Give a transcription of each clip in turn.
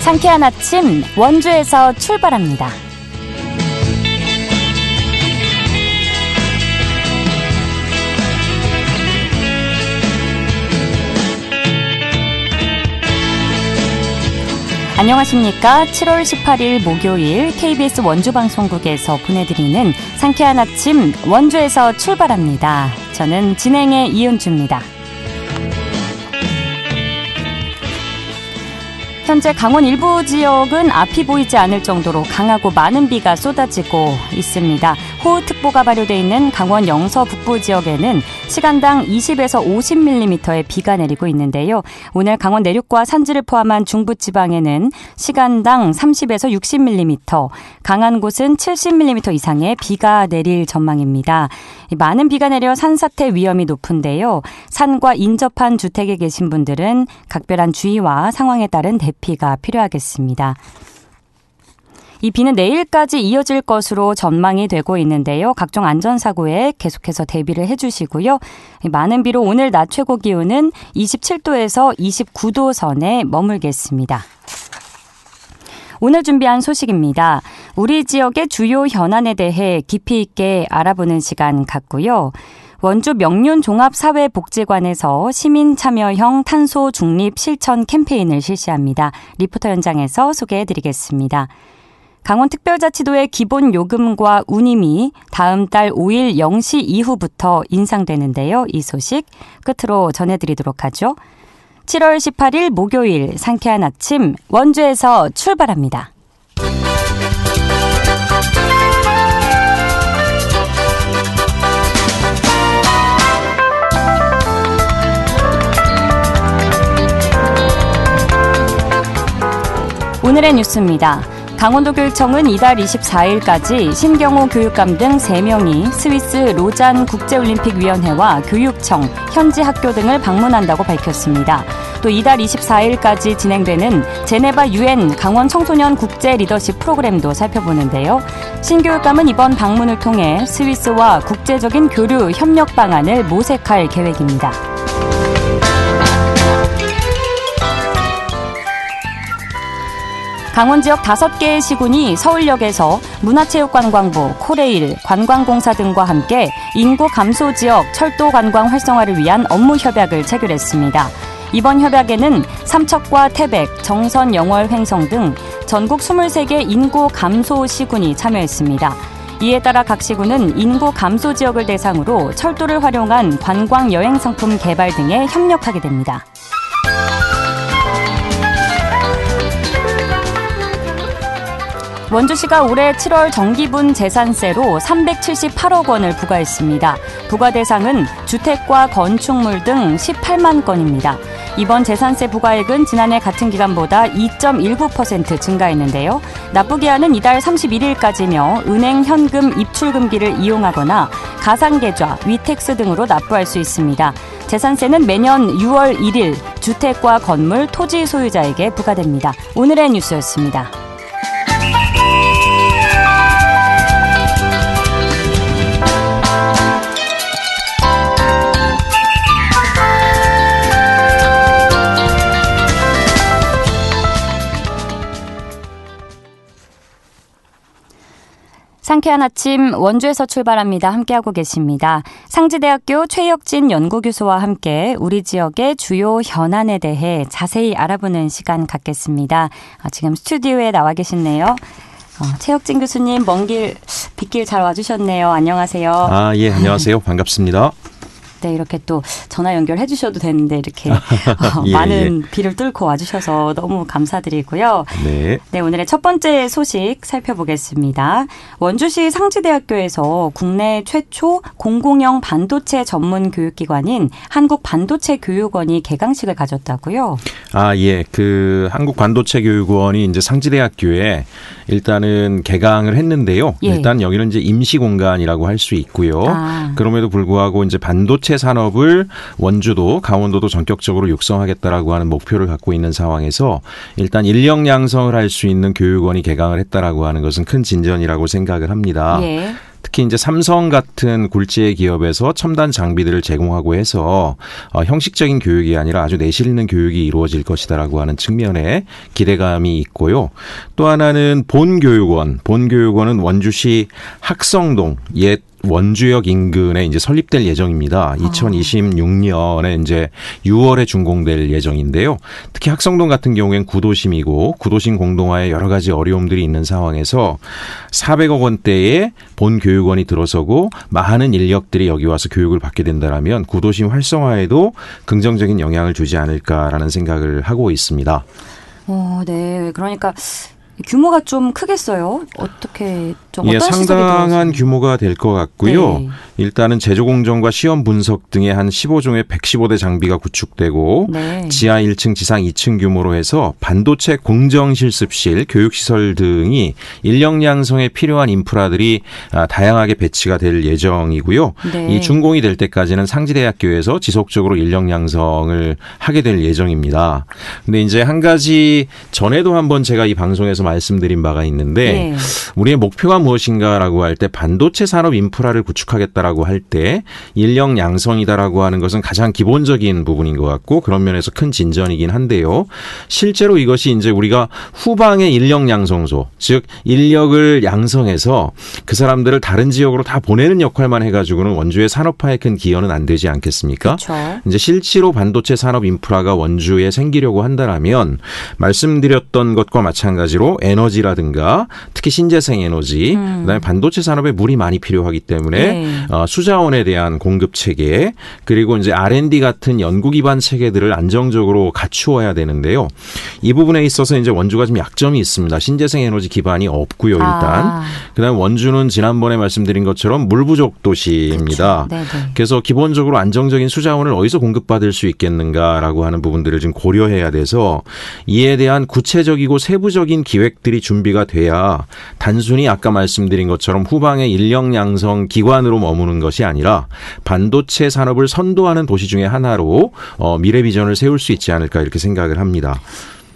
상쾌한 아침 원주에서 출발합니다. 안녕하십니까. 7월 18일 목요일 KBS 원주방송국에서 보내드리는 상쾌한 아침 원주에서 출발합니다. 저는 진행의 이은주입니다. 현재 강원 일부 지역은 앞이 보이지 않을 정도로 강하고 많은 비가 쏟아지고 있습니다. 호우특보가 발효되어 있는 강원 영서 북부 지역에는 시간당 20에서 50mm의 비가 내리고 있는데요. 오늘 강원 내륙과 산지를 포함한 중부지방에는 시간당 30에서 60mm, 강한 곳은 70mm 이상의 비가 내릴 전망입니다. 많은 비가 내려 산사태 위험이 높은데요. 산과 인접한 주택에 계신 분들은 각별한 주의와 상황에 따른 대피가 필요하겠습니다. 이 비는 내일까지 이어질 것으로 전망이 되고 있는데요. 각종 안전사고에 계속해서 대비를 해주시고요. 많은 비로 오늘 낮 최고 기온은 27도에서 29도 선에 머물겠습니다. 오늘 준비한 소식입니다. 우리 지역의 주요 현안에 대해 깊이 있게 알아보는 시간 갖고요. 원주 명륜종합사회복지관에서 시민참여형 탄소 중립 실천 캠페인을 실시합니다. 리포터 현장에서 소개해드리겠습니다. 강원특별자치도의 기본요금과 운임이 다음 달 5일 0시 이후부터 인상되는데요. 이 소식 끝으로 전해드리도록 하죠. 7월 18일 목요일 상쾌한 아침 원주에서 출발합니다. 오늘의 뉴스입니다. 강원도교육청은 이달 24일까지 신경호 교육감 등 3명이 스위스 로잔 국제올림픽위원회와 교육청, 현지 학교 등을 방문한다고 밝혔습니다. 또 이달 24일까지 진행되는 제네바 UN 강원 청소년 국제 리더십 프로그램도 살펴보는데요. 신교육감은 이번 방문을 통해 스위스와 국제적인 교류 협력 방안을 모색할 계획입니다. 강원 지역 5개의 시군이 서울역에서 문화체육관광부, 코레일, 관광공사 등과 함께 인구 감소 지역 철도 관광 활성화를 위한 업무 협약을 체결했습니다. 이번 협약에는 삼척과 태백, 정선, 영월, 횡성 등 전국 23개 인구 감소 시군이 참여했습니다. 이에 따라 각 시군은 인구 감소 지역을 대상으로 철도를 활용한 관광 여행 상품 개발 등에 협력하게 됩니다. 원주시가 올해 7월 정기분 재산세로 378억 원을 부과했습니다. 부과 대상은 주택과 건축물 등 18만 건입니다. 이번 재산세 부과액은 지난해 같은 기간보다 2.19% 증가했는데요. 납부기한은 이달 31일까지며 은행 현금 입출금기를 이용하거나 가상계좌, 위택스 등으로 납부할 수 있습니다. 재산세는 매년 6월 1일 주택과 건물, 토지 소유자에게 부과됩니다. 오늘의 뉴스였습니다. 상쾌한 아침 원주에서 출발합니다. 함께하고 계십니다. 상지대학교 최혁진 연구교수와 함께 우리 지역의 주요 현안에 대해 자세히 알아보는 시간 갖겠습니다. 지금 스튜디오에 나와 계시네요. 최혁진 교수님, 먼 길, 빗길 잘 와주셨네요. 안녕하세요. 예, 안녕하세요. 반갑습니다. 네, 이렇게 또 전화 연결해 주셔도 되는데 이렇게 예, 많은 비를 뚫고 와주셔서 너무 감사드리고요. 네. 네, 오늘의 첫 번째 소식 살펴보겠습니다. 원주시 상지대학교에서 국내 최초 공공형 반도체 전문 교육기관인 한국반도체교육원이 개강식을 가졌다고요? 예. 그 한국반도체교육원이 이제 상지대학교에 일단은 개강을 했는데요. 예. 일단 여기는 이제 임시 공간이라고 할 수 있고요. 그럼에도 불구하고 이제 반도체 산업을 원주도 강원도도 전격적으로 육성하겠다라고 하는 목표를 갖고 있는 상황에서 일단 인력 양성을 할 수 있는 교육원이 개강을 했다라고 하는 것은 큰 진전이라고 생각을 합니다. 예. 특히 이제 삼성 같은 굴지의 기업에서 첨단 장비들을 제공하고 해서 형식적인 교육이 아니라 아주 내실 있는 교육이 이루어질 것이다라고 하는 측면에 기대감이 있고요. 또 하나는 본교육원은 원주시 학성동 옛 원주역 인근에 이제 설립될 예정입니다. 2026년에 이제 6월에 준공될 예정인데요. 특히 학성동 같은 경우엔 구도심이고 구도심 공동화에 여러 가지 어려움들이 있는 상황에서 400억 원대의 본 교육원이 들어서고 많은 인력들이 여기 와서 교육을 받게 된다라면 구도심 활성화에도 긍정적인 영향을 주지 않을까라는 생각을 하고 있습니다. 네. 그러니까 규모가 좀 크겠어요. 어떻게 좀 어떤 시설이 상당한 규모가 될 것 같고요. 네. 일단은 제조 공정과 시험 분석 등의 한 15종의 115대 장비가 구축되고 네. 지하 1층, 지상 2층 규모로 해서 반도체 공정 실습실, 교육시설 등이 인력 양성에 필요한 인프라들이 다양하게 배치가 될 예정이고요. 네. 이 준공이 될 때까지는 상지대학교에서 지속적으로 인력 양성을 하게 될 예정입니다. 근데 이제 한 가지 전에도 한번 제가 이 방송에서 말씀드린 바가 있는데 네. 우리의 목표가 무엇인가라고 할 때 반도체 산업 인프라를 구축하겠다라고 할 때 인력 양성이다라고 하는 것은 가장 기본적인 부분인 것 같고 그런 면에서 큰 진전이긴 한데요. 실제로 이것이 이제 우리가 후방의 인력 양성소, 즉 인력을 양성해서 그 사람들을 다른 지역으로 다 보내는 역할만 해가지고는 원주의 산업화에 큰 기여는 안 되지 않겠습니까? 그렇죠. 이제 실제로 반도체 산업 인프라가 원주에 생기려고 한다라면 말씀드렸던 것과 마찬가지로 에너지라든가 특히 신재생 에너지, 그다음에 반도체 산업에 물이 많이 필요하기 때문에 네. 수자원에 대한 공급 체계 그리고 이제 R&D 같은 연구 기반 체계들을 안정적으로 갖추어야 되는데요. 이 부분에 있어서 이제 원주가 좀 약점이 있습니다. 신재생 에너지 기반이 없고요, 일단. 그다음 원주는 지난번에 말씀드린 것처럼 물 부족 도시입니다. 그렇죠. 그래서 기본적으로 안정적인 수자원을 어디서 공급받을 수 있겠는가라고 하는 부분들을 좀 고려해야 돼서 이에 대한 구체적이고 세부적인 기획들이 준비가 돼야 단순히 아까 말씀드린 것처럼 후방의 인력 양성 기관으로 머무는 것이 아니라 반도체 산업을 선도하는 도시 중에 하나로 미래 비전을 세울 수 있지 않을까 이렇게 생각을 합니다.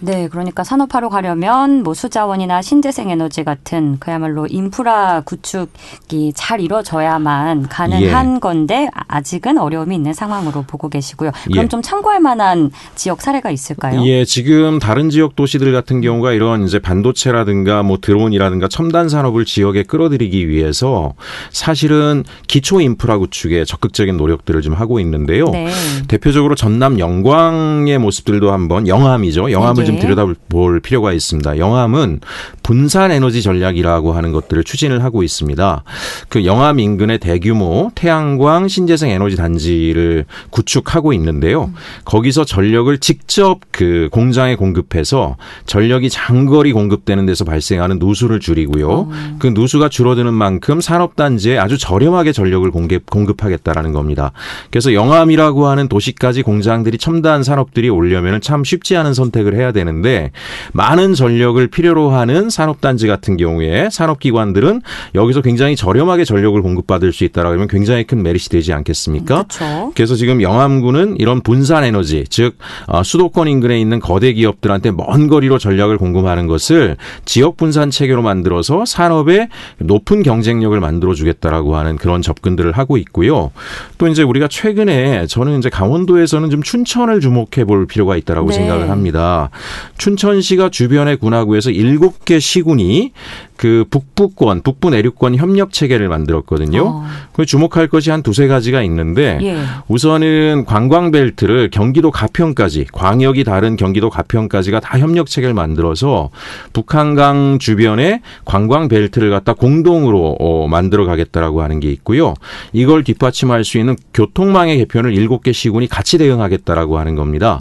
네, 그러니까 산업화로 가려면 뭐 수자원이나 신재생 에너지 같은 그야말로 인프라 구축이 잘 이루어져야만 가능한 건데 아직은 어려움이 있는 상황으로 보고 계시고요. 그럼 좀 참고할 만한 지역 사례가 있을까요? 예, 지금 다른 지역 도시들 같은 경우가 이런 이제 반도체라든가 뭐 드론이라든가 첨단 산업을 지역에 끌어들이기 위해서 사실은 기초 인프라 구축에 적극적인 노력들을 좀 하고 있는데요. 네. 대표적으로 전남 영광의 모습들도 한번 영암이죠. 영암을 좀 들여다볼 필요가 있습니다. 영암은 분산 에너지 전략이라고 하는 것들을 추진을 하고 있습니다. 그 영암 인근의 대규모 태양광 신재생 에너지 단지를 구축하고 있는데요. 거기서 전력을 직접 그 공장에 공급해서 전력이 장거리 공급되는 데서 발생하는 누수를 줄이고요. 그 누수가 줄어드는 만큼 산업단지에 아주 저렴하게 전력을 공급하겠다라는 겁니다. 그래서 영암이라고 하는 도시까지 공장들이 첨단 산업들이 오려면 참 쉽지 않은 선택을 해야 되는데 많은 전력을 필요로 하는 산업단지 같은 경우에 산업기관들은 여기서 굉장히 저렴하게 전력을 공급받을 수 있다라고 하면 굉장히 큰 메리트 되지 않겠습니까? 그렇죠. 그래서 지금 영암구는 이런 분산 에너지, 즉 수도권 인근에 있는 거대 기업들한테 먼 거리로 전력을 공급하는 것을 지역 분산 체계로 만들어서 산업의 높은 경쟁력을 만들어주겠다라고 하는 그런 접근들을 하고 있고요. 또 이제 우리가 최근에 저는 이제 강원도에서는 좀 춘천을 주목해 볼 필요가 있다라고 생각을 합니다. 춘천시가 주변의 군하구에서 7개 시군이 그 북부 내륙권 협력 체계를 만들었거든요. 주목할 것이 한 두세 가지가 있는데 우선은 관광벨트를 경기도 가평까지 광역이 다른 경기도 가평까지가 다 협력 체계를 만들어서 북한강 주변에 관광벨트를 갖다 공동으로 만들어 가겠다라고 하는 게 있고요. 이걸 뒷받침할 수 있는 교통망의 개편을 7개 시군이 같이 대응하겠다라고 하는 겁니다.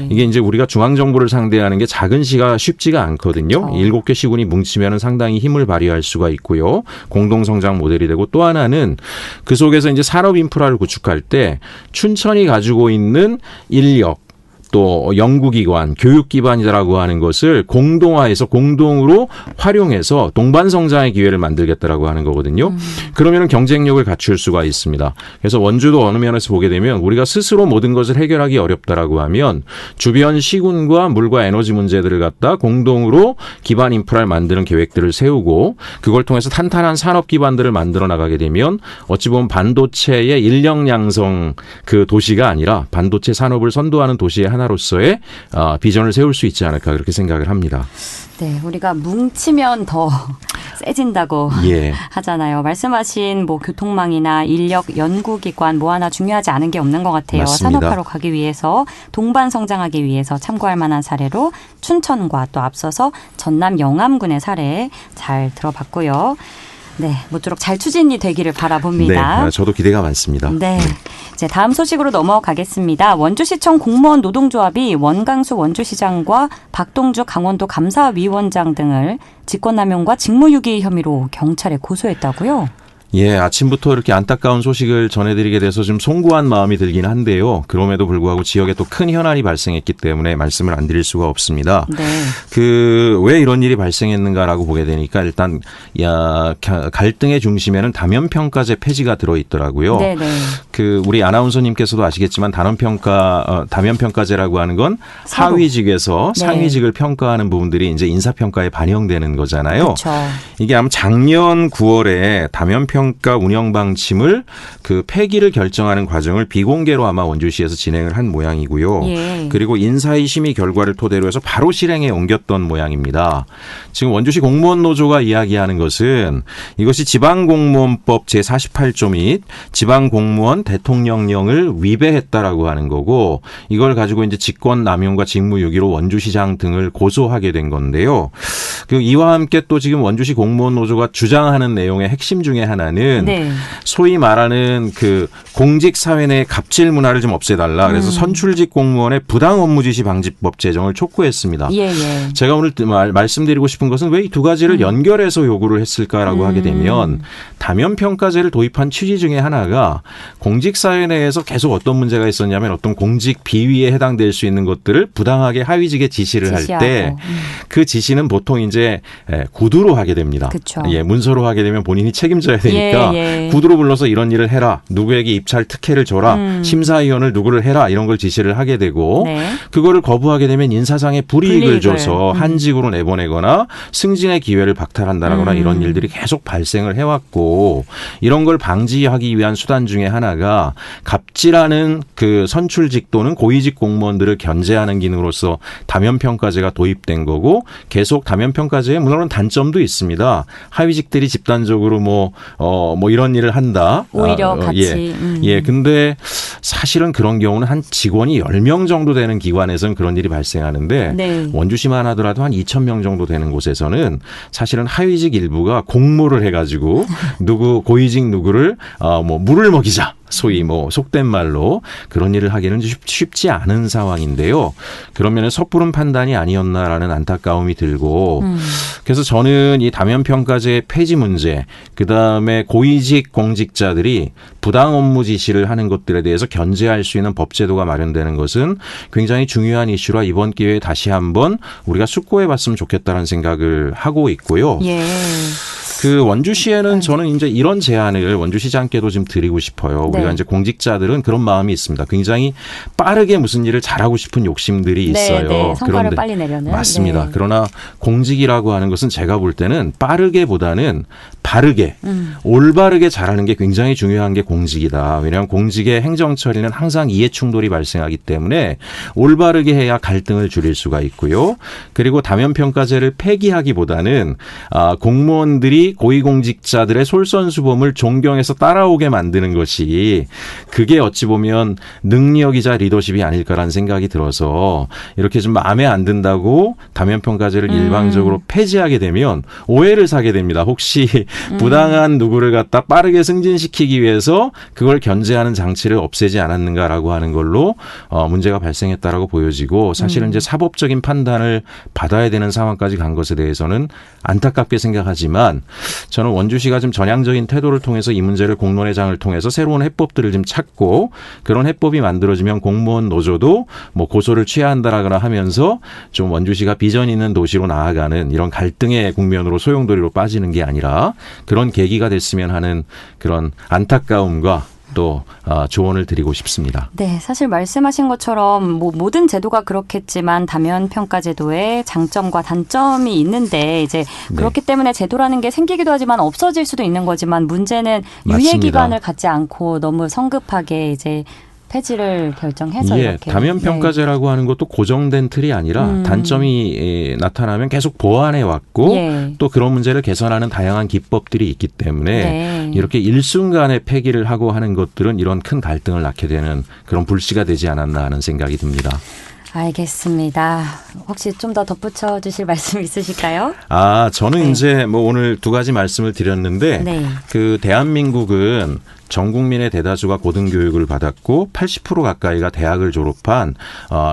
이게 이제 우리가 중앙정부를 상대하는 게 작은 시가 쉽지가 않거든요. 7개 시군이 뭉치면 상당히 힘을 발휘할 수가 있고요. 공동성장 모델이 되고 또 하나는 그 속에서 이제 산업 인프라를 구축할 때 춘천이 가지고 있는 인력 또 연구기관, 교육기관이라고 하는 것을 공동화해서 공동으로 활용해서 동반성장의 기회를 만들겠다라고 하는 거거든요. 그러면 경쟁력을 갖출 수가 있습니다. 그래서 원주도 어느 면에서 보게 되면 우리가 스스로 모든 것을 해결하기 어렵다라고 하면 주변 시군과 물과 에너지 문제들을 갖다 공동으로 기반 인프라를 만드는 계획들을 세우고 그걸 통해서 탄탄한 산업 기반들을 만들어 나가게 되면 어찌 보면 반도체의 인력 양성 그 도시가 아니라 반도체 산업을 선도하는 도시의 하나로서의 비전을 세울 수 있지 않을까 그렇게 생각을 합니다. 네, 우리가 뭉치면 더 세진다고 하잖아요. 말씀하신 뭐 교통망이나 인력 연구기관 뭐 하나 중요하지 않은 게 없는 것 같아요. 맞습니다. 산업화로 가기 위해서 동반 성장하기 위해서 참고할 만한 사례로 춘천과 또 앞서서 전남 영암군의 사례 잘 들어봤고요. 네, 모쪼록 잘 추진이 되기를 바라봅니다. 네, 저도 기대가 많습니다. 네. 이제 다음 소식으로 넘어가겠습니다. 원주시청 공무원 노동조합이 원강수 원주시장과 박동주 강원도 감사위원장 등을 직권남용과 직무유기 혐의로 경찰에 고소했다고요? 예, 아침부터 이렇게 안타까운 소식을 전해드리게 돼서 좀 송구한 마음이 들긴 한데요. 그럼에도 불구하고 지역에 또 큰 현안이 발생했기 때문에 말씀을 안 드릴 수가 없습니다. 네. 왜 이런 일이 발생했는가라고 보게 되니까 일단 갈등의 중심에는 다면평가제 폐지가 들어있더라고요. 네네. 우리 아나운서님께서도 아시겠지만 다면평가제라고 하는 건 하위직에서 상위직을 평가하는 부분들이 이제 인사평가에 반영되는 거잖아요. 그렇죠. 이게 아마 작년 9월에 다면평가 운영 방침을 폐기를 결정하는 과정을 비공개로 아마 원주시에서 진행을 한 모양이고요. 예. 그리고 인사위 심의 결과를 토대로 해서 바로 실행에 옮겼던 모양입니다. 지금 원주시 공무원 노조가 이야기하는 것은 이것이 지방공무원법 제48조 및 지방공무원 대통령령을 위배했다라고 하는 거고 이걸 가지고 이제 직권남용과 직무유기로 원주시장 등을 고소하게 된 건데요. 이와 함께 또 지금 원주시 공무원 노조가 주장하는 내용의 핵심 중에 하나는 소위 말하는 공직 사회 내 갑질 문화를 좀 없애달라. 그래서 선출직 공무원의 부당 업무 지시 방지법 제정을 촉구했습니다. 제가 오늘 말씀드리고 싶은 것은 왜 이 두 가지를 연결해서 요구를 했을까라고 하게 되면 다면평가제를 도입한 취지 중에 하나가 공직 사회 내에서 계속 어떤 문제가 있었냐면 어떤 공직 비위에 해당될 수 있는 것들을 부당하게 하위직에 지시를 할 때 그 지시는 보통 이제 구두로 하게 됩니다. 문서로 하게 되면 본인이 책임져야 되니까 구두로 불러서 이런 일을 해라. 누구에게 입찰 특혜를 줘라. 심사위원을 누구를 해라. 이런 걸 지시를 하게 되고 그거를 거부하게 되면 인사상의 불이익을 줘서 한직으로 내보내거나 승진의 기회를 박탈한다거나 이런 일들이 계속 발생을 해왔고 이런 걸 방지하기 위한 수단 중에 하나가 갑질하는 선출직 또는 고위직 공무원들을 견제하는 기능으로서 다면평가제가 도입된 거고 계속 다면평가제에 물론 단점도 있습니다. 하위직들이 집단적으로 이런 일을 한다. 오히려 같이. 근데 사실은 그런 경우는 한 직원이 10명 정도 되는 기관에서는 그런 일이 발생하는데 원주시만 하더라도 한 2,000명 정도 되는 곳에서는 사실은 하위직 일부가 공모를 해가지고 고위직 누구를 물을 먹이자. 소위 속된 말로 그런 일을 하기는 쉽지 않은 상황인데요. 그런 면에 섣부른 판단이 아니었나라는 안타까움이 들고 그래서 저는 이 다면평가제 폐지 문제 그다음에 고위직 공직자들이 부당 업무 지시를 하는 것들에 대해서 견제할 수 있는 법제도가 마련되는 것은 굉장히 중요한 이슈라 이번 기회에 다시 한번 우리가 숙고해 봤으면 좋겠다는 생각을 하고 있고요. 원주시에는 저는 이제 이런 제안을 원주시장께도 좀 드리고 싶어요. 우리가 이제 공직자들은 그런 마음이 있습니다. 굉장히 빠르게 무슨 일을 잘하고 싶은 욕심들이 있어요. 성과를 빨리 내려는. 맞습니다. 그러나 공직이라고 하는 것은 제가 볼 때는 빠르게보다는 바르게, 올바르게 잘하는 게 굉장히 중요한 게 공직이다. 왜냐하면 공직의 행정 처리는 항상 이해 충돌이 발생하기 때문에 올바르게 해야 갈등을 줄일 수가 있고요. 그리고 다면평가제를 폐기하기보다는 공무원들이 고위공직자들의 솔선수범을 존경해서 따라오게 만드는 것이 그게 어찌 보면 능력이자 리더십이 아닐까라는 생각이 들어서 이렇게 좀 마음에 안 든다고 다면평가제를 일방적으로 폐지하게 되면 오해를 사게 됩니다. 혹시 부당한 누구를 갖다 빠르게 승진시키기 위해서 그걸 견제하는 장치를 없애지 않았는가라고 하는 걸로 문제가 발생했다라고 보여지고 사실은 이제 사법적인 판단을 받아야 되는 상황까지 간 것에 대해서는 안타깝게 생각하지만 저는 원주시가 좀 전향적인 태도를 통해서 이 문제를 공론회장을 통해서 새로운 해법들을 좀 찾고 그런 해법이 만들어지면 공무원 노조도 뭐 고소를 취해야 한다라거나 하면서 좀 원주시가 비전 있는 도시로 나아가는 이런 갈등의 국면으로 소용돌이로 빠지는 게 아니라 그런 계기가 됐으면 하는 그런 안타까움과 또 조언을 드리고 싶습니다. 네, 사실 말씀하신 것처럼 뭐 모든 제도가 그렇겠지만 다면 평가 제도의 장점과 단점이 있는데 이제 그렇기 때문에 제도라는 게 생기기도 하지만 없어질 수도 있는 거지만 문제는 유예 기간을 갖지 않고 너무 성급하게 이제 폐지를 결정해서 이렇게. 다면 평가제라고 하는 것도 고정된 틀이 아니라 단점이 나타나면 계속 보완해 왔고 또 그런 문제를 개선하는 다양한 기법들이 있기 때문에 이렇게 일순간에 폐기를 하고 하는 것들은 이런 큰 갈등을 낳게 되는 그런 불씨가 되지 않았나 하는 생각이 듭니다. 알겠습니다. 혹시 좀 더 덧붙여 주실 말씀 있으실까요? 저는 이제 뭐 오늘 두 가지 말씀을 드렸는데 그 대한민국은 전 국민의 대다수가 고등교육을 받았고 80% 가까이가 대학을 졸업한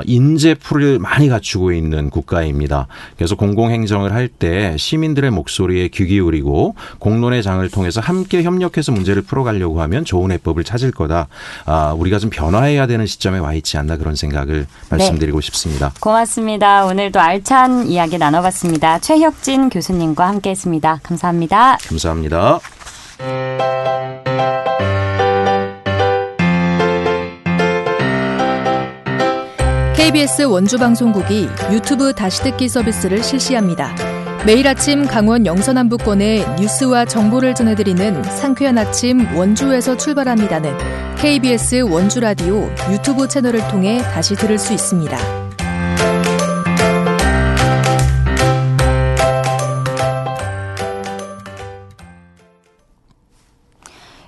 인재풀을 많이 갖추고 있는 국가입니다. 그래서 공공행정을 할 때 시민들의 목소리에 귀 기울이고 공론의 장을 통해서 함께 협력해서 문제를 풀어가려고 하면 좋은 해법을 찾을 거다. 우리가 좀 변화해야 되는 시점에 와 있지 않나 그런 생각을 말씀드리고 싶습니다. 고맙습니다. 오늘도 알찬 이야기 나눠봤습니다. 최혁진 교수님과 함께했습니다. 감사합니다. 감사합니다. KBS 원주방송국이 유튜브 다시 듣기 서비스를 실시합니다. 매일 아침 강원 영서남부권의 뉴스와 정보를 전해드리는 상쾌한 아침 원주에서 출발합니다는 KBS 원주라디오 유튜브 채널을 통해 다시 들을 수 있습니다.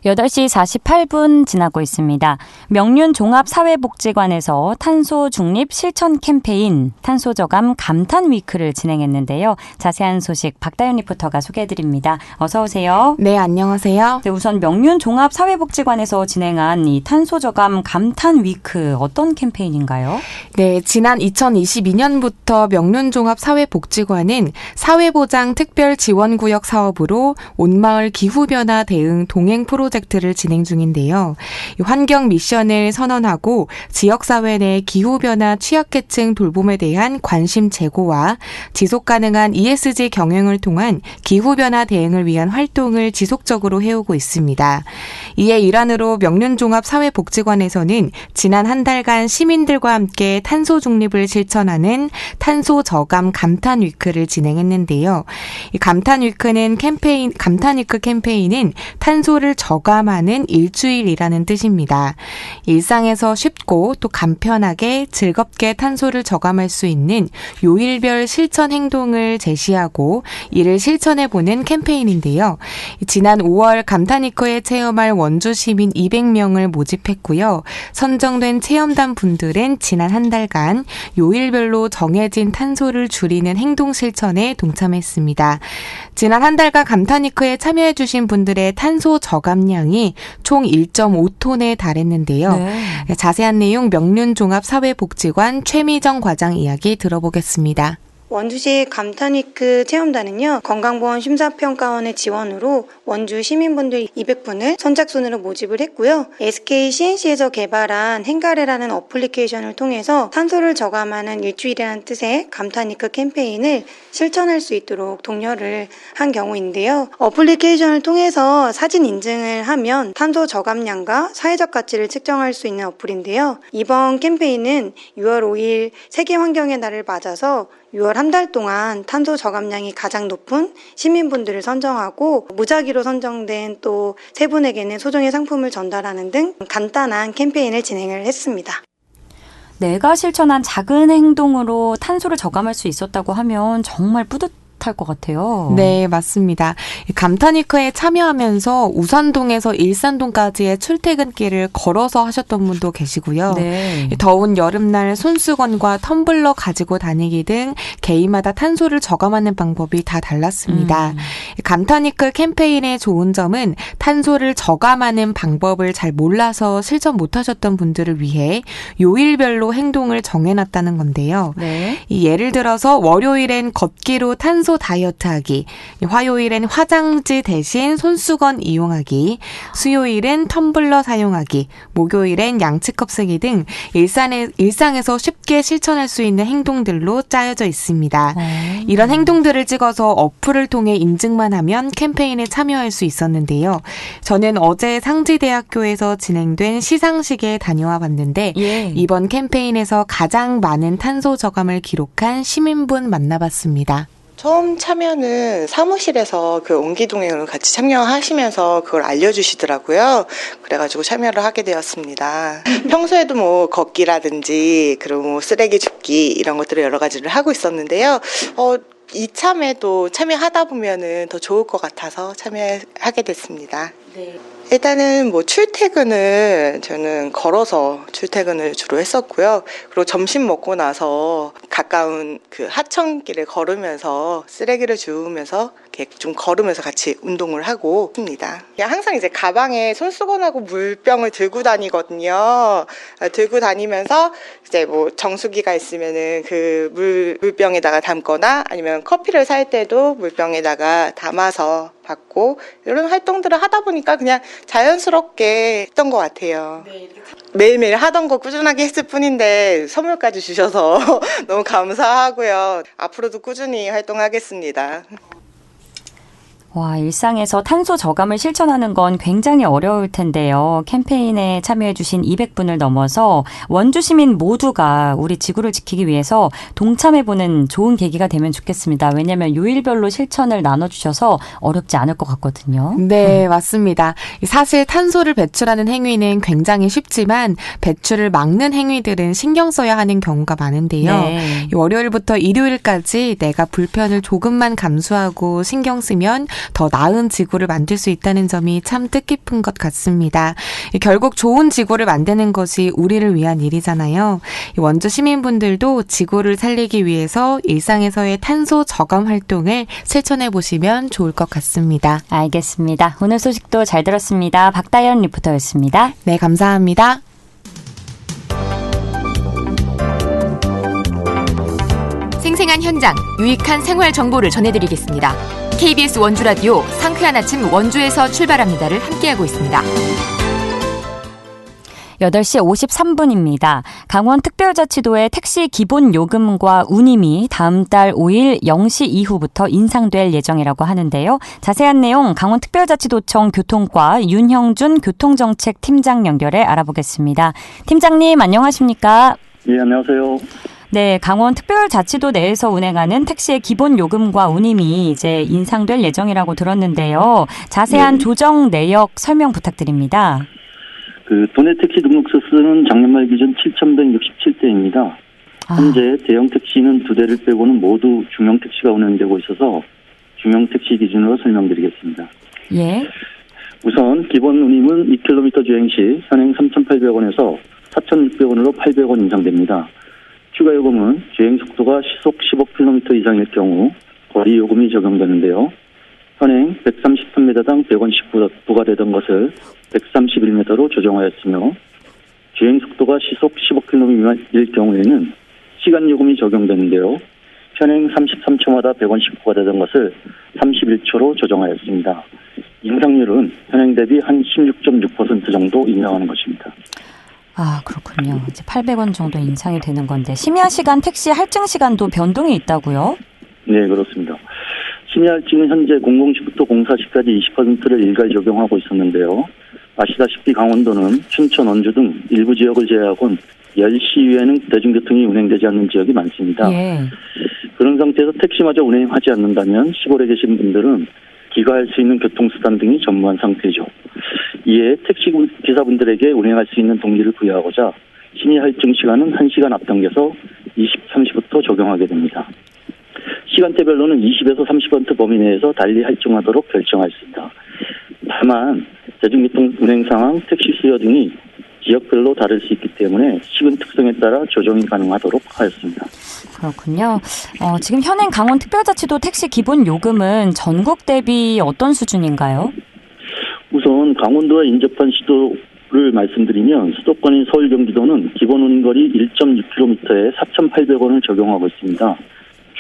8시 48분 지나고 있습니다. 명륜종합사회복지관에서 탄소 중립 실천 캠페인 탄소저감 감탄 위크를 진행했는데요. 자세한 소식 박다윤 리포터가 소개해드립니다. 어서 오세요. 네, 안녕하세요. 네, 우선 명륜종합사회복지관에서 진행한 이 탄소저감 감탄 위크 어떤 캠페인인가요? 네, 지난 2022년부터 명륜종합사회복지관은 사회보장 특별지원구역 사업으로 온마을 기후변화 대응 동행 프로젝트를 진행 중인데요. 환경 미션을 선언하고 지역사회 내 기후변화 취약계층 돌봄에 대한 관심 제고와 지속가능한 ESG 경영을 통한 기후변화 대응을 위한 활동을 지속적으로 해오고 있습니다. 이에 일환으로 명륜종합사회복지관에서는 지난 한 달간 시민들과 함께 탄소 중립을 실천하는 탄소 저감 감탄 위크를 진행했는데요. 이 감탄 위크는 감탄 위크 캠페인은 탄소를 저감하는 일주일이라는 뜻입니다. 일상에서 쉽고 또 간편하게 즐겁게 탄소를 저감할 수 있는 요일별 실천 행동을 제시하고 이를 실천해보는 캠페인인데요. 지난 5월 감탄 위크에 체험할 원주 시민 200명을 모집했고요. 선정된 체험단 분들은 지난 한 달간 요일별로 정해진 탄소를 줄이는 행동 실천에 동참했습니다. 지난 한 달간 감탄 위크에 참여해주신 분들의 탄소 저감량이 총 1.5톤에 달했는데요. 자세한 내용 명륜종합사회복지관 최미정 과장 이야기 들어보겠습니다. 원주시 감탄위크 체험단은요, 건강보험 심사평가원의 지원으로 원주 시민분들 200분을 선착순으로 모집을 했고요. SK CNC에서 개발한 행가래라는 어플리케이션을 통해서 탄소를 저감하는 일주일이라는 뜻의 감탄위크 캠페인을 실천할 수 있도록 독려를 한 경우인데요. 어플리케이션을 통해서 사진 인증을 하면 탄소 저감량과 사회적 가치를 측정할 수 있는 어플인데요. 이번 캠페인은 6월 5일 세계환경의 날을 맞아서 6월 한 달 동안 탄소 저감량이 가장 높은 시민분들을 선정하고 무작위로 선정된 또 세 분에게는 소정의 상품을 전달하는 등 간단한 캠페인을 진행을 했습니다. 내가 실천한 작은 행동으로 탄소를 저감할 수 있었다고 하면 정말 뿌듯할 것 같아요. 네, 맞습니다. 감탄위크에 참여하면서 우산동에서 일산동까지의 출퇴근길을 걸어서 하셨던 분도 계시고요. 네. 더운 여름날 손수건과 텀블러 가지고 다니기 등 개인마다 탄소를 저감하는 방법이 다 달랐습니다. 감탄위크 캠페인의 좋은 점은 탄소를 저감하는 방법을 잘 몰라서 실천 못하셨던 분들을 위해 요일별로 행동을 정해놨다는 건데요. 네. 예를 들어서 월요일엔 걷기로 탄소 탄소 다이어트하기, 화요일엔 화장지 대신 손수건 이용하기, 수요일엔 텀블러 사용하기, 목요일엔 양치컵 쓰기 등 일상에서 쉽게 실천할 수 있는 행동들로 짜여져 있습니다. 이런 행동들을 찍어서 어플을 통해 인증만 하면 캠페인에 참여할 수 있었는데요. 저는 어제 상지대학교에서 진행된 시상식에 다녀와 봤는데 이번 캠페인에서 가장 많은 탄소 저감을 기록한 시민분 만나봤습니다. 처음 참여는 사무실에서 그 옹기동행을 같이 참여하시면서 그걸 알려주시더라고요. 그래가지고 참여를 하게 되었습니다. 평소에도 뭐 걷기라든지 그리고 뭐 쓰레기 줍기 이런 것들을 여러 가지를 하고 있었는데요. 이참에도 참여하다 보면은 더 좋을 것 같아서 참여하게 됐습니다. 네. 일단은 뭐 출퇴근을 저는 걸어서 출퇴근을 주로 했었고요. 그리고 점심 먹고 나서 가까운 그 하천길을 걸으면서 쓰레기를 주우면서 이렇게 좀 걸으면서 같이 운동을 하고 있습니다. 항상 이제 가방에 손수건하고 물병을 들고 다니거든요. 들고 다니면서 이제 뭐 정수기가 있으면은 그 물병에다가 담거나 아니면 커피를 살 때도 물병에다가 담아서 받고 이런 활동들을 하다 보니까 그냥 자연스럽게 했던 것 같아요. 네, 매일매일 하던 거 꾸준하게 했을 뿐인데 선물까지 주셔서 너무 감사하고요. 앞으로도 꾸준히 활동하겠습니다. 와, 일상에서 탄소 저감을 실천하는 건 굉장히 어려울 텐데요. 캠페인에 참여해주신 200분을 넘어서 원주 시민 모두가 우리 지구를 지키기 위해서 동참해보는 좋은 계기가 되면 좋겠습니다. 왜냐하면 요일별로 실천을 나눠주셔서 어렵지 않을 것 같거든요. 네, 맞습니다. 사실 탄소를 배출하는 행위는 굉장히 쉽지만 배출을 막는 행위들은 신경 써야 하는 경우가 많은데요. 네. 월요일부터 일요일까지 내가 불편을 조금만 감수하고 신경 쓰면 더 나은 지구를 만들 수 있다는 점이 참 뜻깊은 것 같습니다. 결국 좋은 지구를 만드는 것이 우리를 위한 일이잖아요. 원주 시민분들도 지구를 살리기 위해서 일상에서의 탄소 저감 활동을 실천해 보시면 좋을 것 같습니다. 알겠습니다. 오늘 소식도 잘 들었습니다. 박다연 리포터였습니다. 네, 감사합니다. 생생한 현장, 유익한 생활 정보를 전해드리겠습니다. KBS 원주 라디오 상쾌한 아침 원주에서 출발합니다를 함께하고 있습니다. 8시 53분입니다. 강원특별자치도의 택시 기본 요금과 운임이 다음 달 5일 0시 이후부터 인상될 예정이라고 하는데요. 자세한 내용 강원특별자치도청 교통과 윤형준 교통정책팀장 연결해 알아보겠습니다. 팀장님 안녕하십니까? 예, 안녕하세요. 네, 강원특별자치도 내에서 운행하는 택시의 기본 요금과 운임이 이제 인상될 예정이라고 들었는데요. 자세한 조정 내역 설명 부탁드립니다. 도내 택시 등록서 수는 작년 말 기준 7,167대입니다. 현재 대형 택시는 2대를 빼고는 모두 중형 택시가 운행되고 있어서 중형 택시 기준으로 설명드리겠습니다. 예. 우선 기본 운임은 2km 주행 시 현행 3,800원에서 4,600원으로 800원 인상됩니다. 추가 요금은 주행 속도가 시속 15km 이상일 경우 거리 요금이 적용되는데요. 현행 133m당 100원씩 부과되던 것을 131m로 조정하였으며 주행 속도가 시속 15km 미만일 경우에는 시간 요금이 적용되는데요. 현행 33초마다 100원씩 부과되던 것을 31초로 조정하였습니다. 인상률은 현행 대비 한 16.6% 정도 인상하는 것입니다. 아, 그렇군요. 이제 800원 정도 인상이 되는 건데 심야 시간 택시 할증 시간도 변동이 있다고요? 네, 그렇습니다. 심야 할증은 현재 00시부터 04시까지 20%를 일괄 적용하고 있었는데요. 아시다시피 강원도는 춘천, 원주 등 일부 지역을 제외하고는 10시 이후에는 대중교통이 운행되지 않는 지역이 많습니다. 예. 그런 상태에서 택시마저 운행하지 않는다면 시골에 계신 분들은 귀가할 수 있는 교통수단 등이 전무한 상태죠. 이에 택시 기사분들에게 운행할 수 있는 동기를 부여하고자 심야 할증 시간은 1시간 앞당겨서 23시부터 적용하게 됩니다. 시간대별로는 20에서 30% 범위 내에서 달리 할증하도록 결정하였습니다. 다만 대중교통 운행 상황, 택시 수요 등이 지역별로 다를 수 있기 때문에 시군 특성에 따라 조정이 가능하도록 하였습니다. 그렇군요. 지금 현행 강원특별자치도 택시 기본 요금은 전국 대비 어떤 수준인가요? 우선 강원도와 인접한 시도를 말씀드리면 수도권인 서울, 경기도는 기본 운임거리 1.6km에 4,800원을 적용하고 있습니다.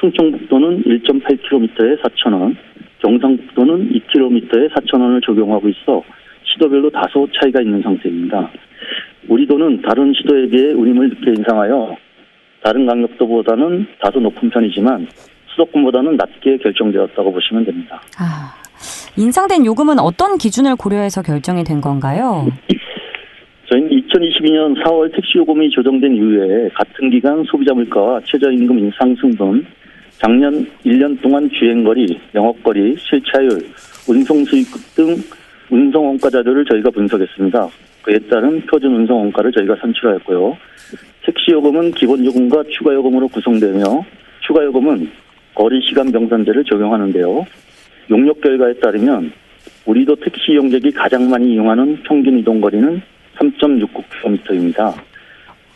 충청북도는 1.8km에 4,000원, 경상북도는 2km에 4,000원을 적용하고 있어 시도별로 다소 차이가 있는 상태입니다. 우리 도는 다른 시도에 비해 운임을 늦게 인상하여 다른 강력도보다는 다소 높은 편이지만 수도권보다는 낮게 결정되었다고 보시면 됩니다. 인상된 요금은 어떤 기준을 고려해서 결정이 된 건가요? 저희는 2022년 4월 택시요금이 조정된 이후에 같은 기간 소비자 물가와 최저임금 인상 승분, 작년 1년 동안 주행거리, 영업거리, 실차율, 운송수익 등 운송원가 자료를 저희가 분석했습니다. 그에 따른 표준 운송원가를 저희가 산출하였고요. 택시요금은 기본요금과 추가요금으로 구성되며 추가요금은 거리시간 병산제를 적용하는데요. 용역 결과에 따르면 우리도 택시 이용객이 가장 많이 이용하는 평균 이동거리는 3.69km입니다.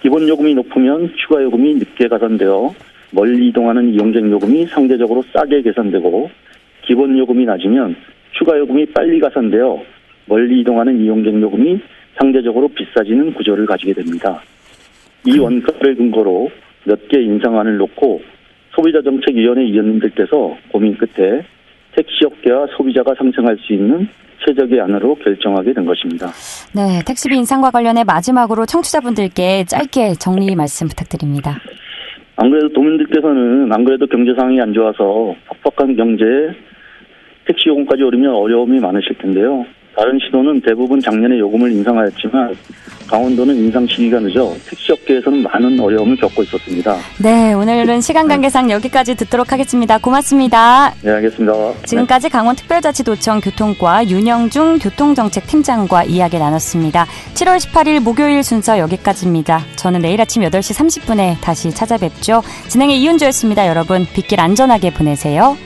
기본요금이 높으면 추가요금이 늦게 가산되어 멀리 이동하는 이용객 요금이 상대적으로 싸게 계산되고 기본요금이 낮으면 추가요금이 빨리 가산되어 멀리 이동하는 이용객 요금이 상대적으로 비싸지는 구조를 가지게 됩니다. 이 원가를 근거로 몇 개 인상안을 놓고 소비자정책위원회 위원님들께서 고민 끝에 택시업계와 소비자가 상생할 수 있는 최적의 안으로 결정하게 된 것입니다. 네, 택시비 인상과 관련해 마지막으로 청취자분들께 짧게 정리 말씀 부탁드립니다. 안 그래도 도민들께서는 안 그래도 경제 상황이 안 좋아서 팍팍한 경제에 택시 요금까지 오르면 어려움이 많으실 텐데요. 다른 시도는 대부분 작년에 요금을 인상하였지만 강원도는 인상 시기가 늦어 택시업계에서는 많은 어려움을 겪고 있었습니다. 네, 오늘은 시간 관계상 여기까지 듣도록 하겠습니다. 고맙습니다. 네, 알겠습니다. 지금까지 강원특별자치도청 교통과 윤영중 교통정책팀장과 이야기 나눴습니다. 7월 18일 목요일 순서 여기까지입니다. 저는 내일 아침 8시 30분에 다시 찾아뵙죠. 진행의 이윤주였습니다. 여러분, 빗길 안전하게 보내세요.